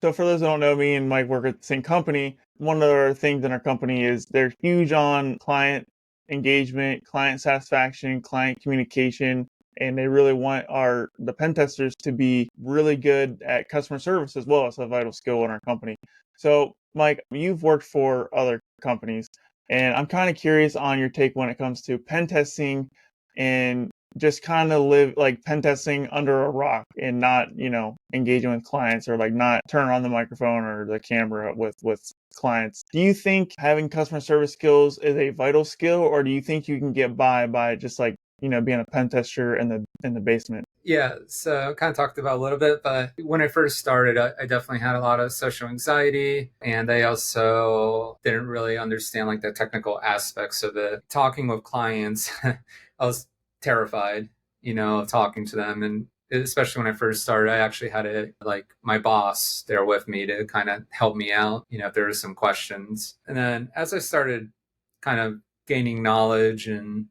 So for those who don't know, me and Mike work at the same company. One of our things in our company is they're huge on client engagement, client satisfaction, client communication, and they really want the pen testers to be really good at customer service as well as a vital skill in our company. So Mike, you've worked for other companies, and I'm kind of curious on your take when it comes to pen testing and just kind of live like pen testing under a rock and not, engaging with clients or like not turn on the microphone or the camera with clients. Do you think having customer service skills is a vital skill, or do you think you can get by just like, being a pen tester in the basement? Yeah, so kind of talked about a little bit, but when I first started, I definitely had a lot of social anxiety, and I also didn't really understand like the technical aspects of it. Talking with clients, I was terrified, of talking to them, and especially when I first started, I actually had my boss there with me to kind of help me out, if there were some questions. And then as I started kind of gaining knowledge and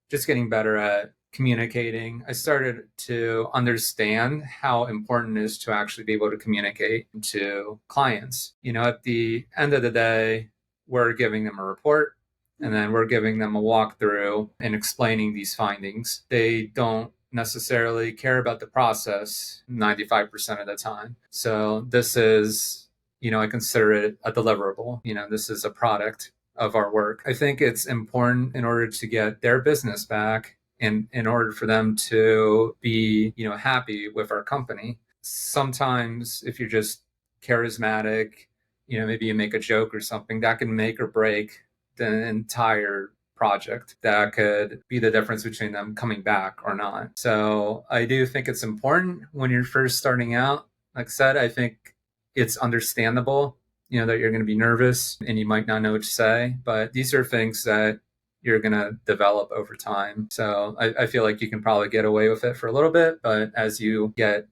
just getting better at communicating, I started to understand how important it is to actually be able to communicate to clients. At the end of the day, we're giving them a report and then we're giving them a walkthrough and explaining these findings. They don't necessarily care about the process 95% of the time. So this is, I consider it a deliverable. This is a product of our work. I think it's important in order to get their business back and in order for them to be, happy with our company. Sometimes if you're just charismatic, maybe you make a joke or something that can make or break the entire project. That could be the difference between them coming back or not. So I do think it's important when you're first starting out. Like I said, I think it's understandable that you're going to be nervous and you might not know what to say, but these are things that you're going to develop over time. So I feel like you can probably get away with it for a little bit, but as you get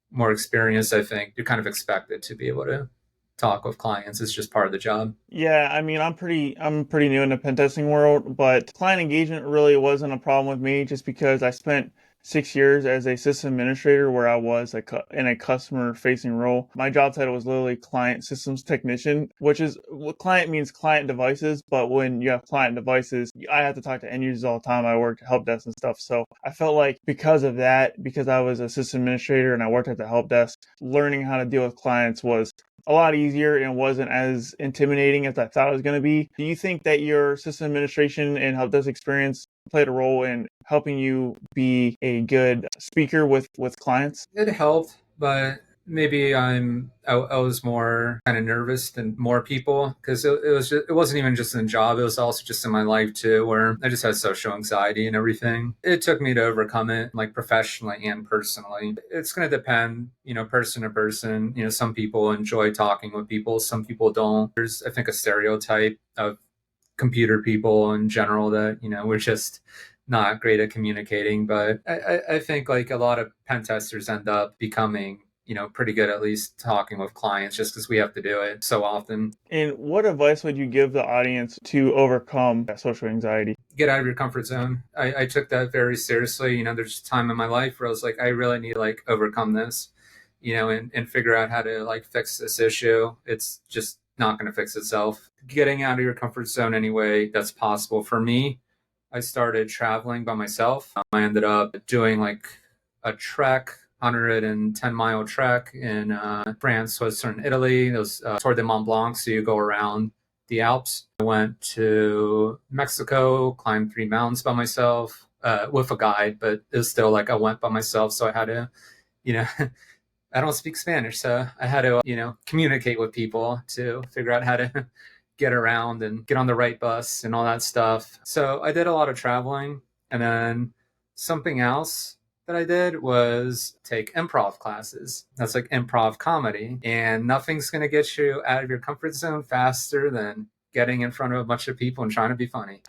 more experience, I think you're kind of expected to be able to talk with clients. It's just part of the job. Yeah, I mean, I'm pretty new in the pen testing world, but client engagement really wasn't a problem with me just because I spent 6 years as a system administrator where I was in a customer facing role. My job title was literally client systems technician, which is what client means client devices, but when you have client devices, I have to talk to end users all the time. I worked help desk and stuff. So I felt like because of that, because I was a system administrator and I worked at the help desk, learning how to deal with clients was a lot easier and wasn't as intimidating as I thought it was going to be. Do you think that your system administration and help desk experience played a role in helping you be a good speaker with clients? It helped, but maybe I was more kind of nervous than more people because it wasn't even just in the job, it was also just in my life too, where I just had social anxiety and everything. It took me to overcome it, like professionally and personally. It's going to depend, person to person. Some people enjoy talking with people, some people don't. There's, I think, a stereotype of computer people in general that we're just not great at communicating. But I think like a lot of pen testers end up becoming pretty good at least talking with clients just because we have to do it so often. And what advice would you give the audience to overcome that social anxiety? Get out of your comfort zone. I took that very seriously. There's a time in my life where I was like, I really need to like overcome this, and figure out how to like fix this issue. It's just not going to fix itself. Getting out of your comfort zone anyway, that's possible. For me, I started traveling by myself. I ended up doing like a trek, 110-mile trek in France, Switzerland, Italy. It was toward the Mont Blanc, so you go around the Alps. I went to Mexico, climbed 3 mountains by myself with a guide, but it was still like I went by myself, so I had to, you know, I don't speak Spanish, so I had to, communicate with people to figure out how to get around and get on the right bus and all that stuff. So I did a lot of traveling. And then something else that I did was take improv classes. That's like improv comedy. And nothing's going to get you out of your comfort zone faster than getting in front of a bunch of people and trying to be funny.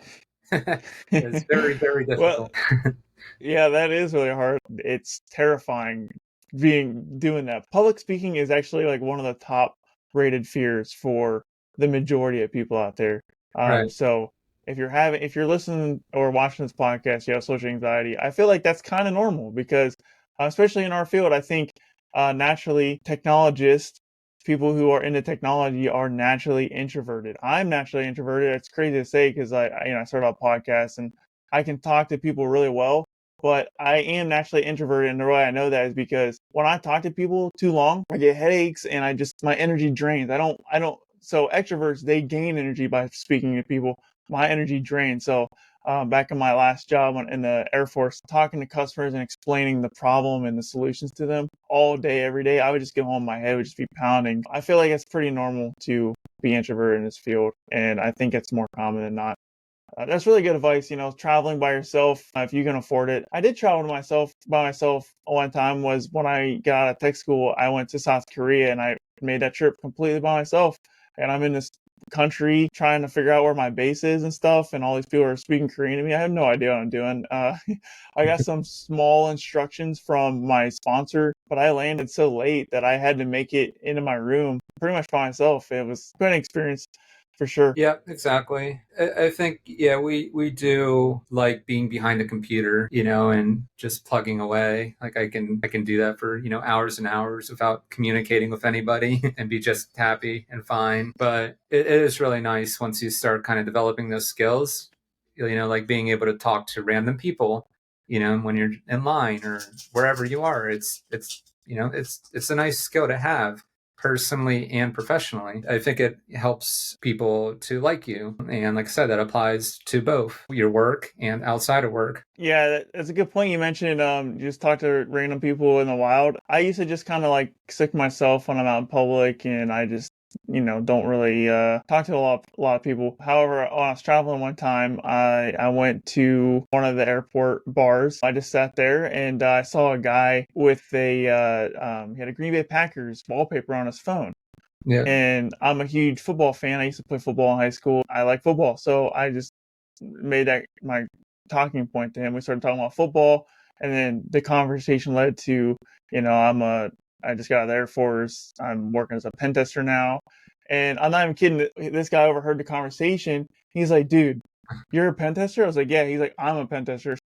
It's very, very Well, difficult. yeah, that is really hard. It's terrifying doing that. Public speaking is actually like one of the top rated fears for the majority of people out there. Right. So if you're listening or watching this podcast, you have social anxiety. I feel like that's kind of normal because, especially in our field, I think naturally technologists people who are into technology are naturally introverted. I'm naturally introverted. It's crazy to say because I started a podcast and I can talk to people really well, but I am naturally introverted. And the way I know that is because when I talk to people too long, I get headaches and my energy drains. So extroverts, they gain energy by speaking to people. My energy drains. So back in my last job in the Air Force, talking to customers and explaining the problem and the solutions to them all day, every day, I would just get home, my head would just be pounding. I feel like it's pretty normal to be introverted in this field, and I think it's more common than not. That's really good advice, traveling by yourself if you can afford it. I did travel by myself one time was when I got out of tech school. I went to South Korea and I made that trip completely by myself. And I'm in this country trying to figure out where my base is and stuff. And all these people are speaking Korean to me. I have no idea what I'm doing. I got some small instructions from my sponsor, but I landed so late that I had to make it into my room pretty much by myself. It was quite an experience for sure. Yeah, exactly. I think, yeah, we do like being behind a computer, and just plugging away. Like I can do that for, hours and hours without communicating with anybody and be just happy and fine. But it is really nice once you start kind of developing those skills, like being able to talk to random people, when you're in line or wherever you are. It's a nice skill to have personally and professionally. I think it helps people to like you. And like I said, that applies to both your work and outside of work. Yeah, that's a good point. You mentioned just talk to random people in the wild. I used to just kind of like stick myself when I'm out in public, and I just don't really talk to a lot of people. However, when I was traveling one time, I went to one of the airport bars. I just sat there and I saw a guy with he had a Green Bay Packers wallpaper on his phone. Yeah. And I'm a huge football fan. I used to play football in high school. I like football, so I just made that my talking point to him. We started talking about football, and then the conversation led to, I just got out of the Air Force. I'm working as a pentester now, and I'm not even kidding. This guy overheard the conversation. He's like, "Dude, you're a pentester?" I was like, "Yeah." He's like, "I'm a pentester."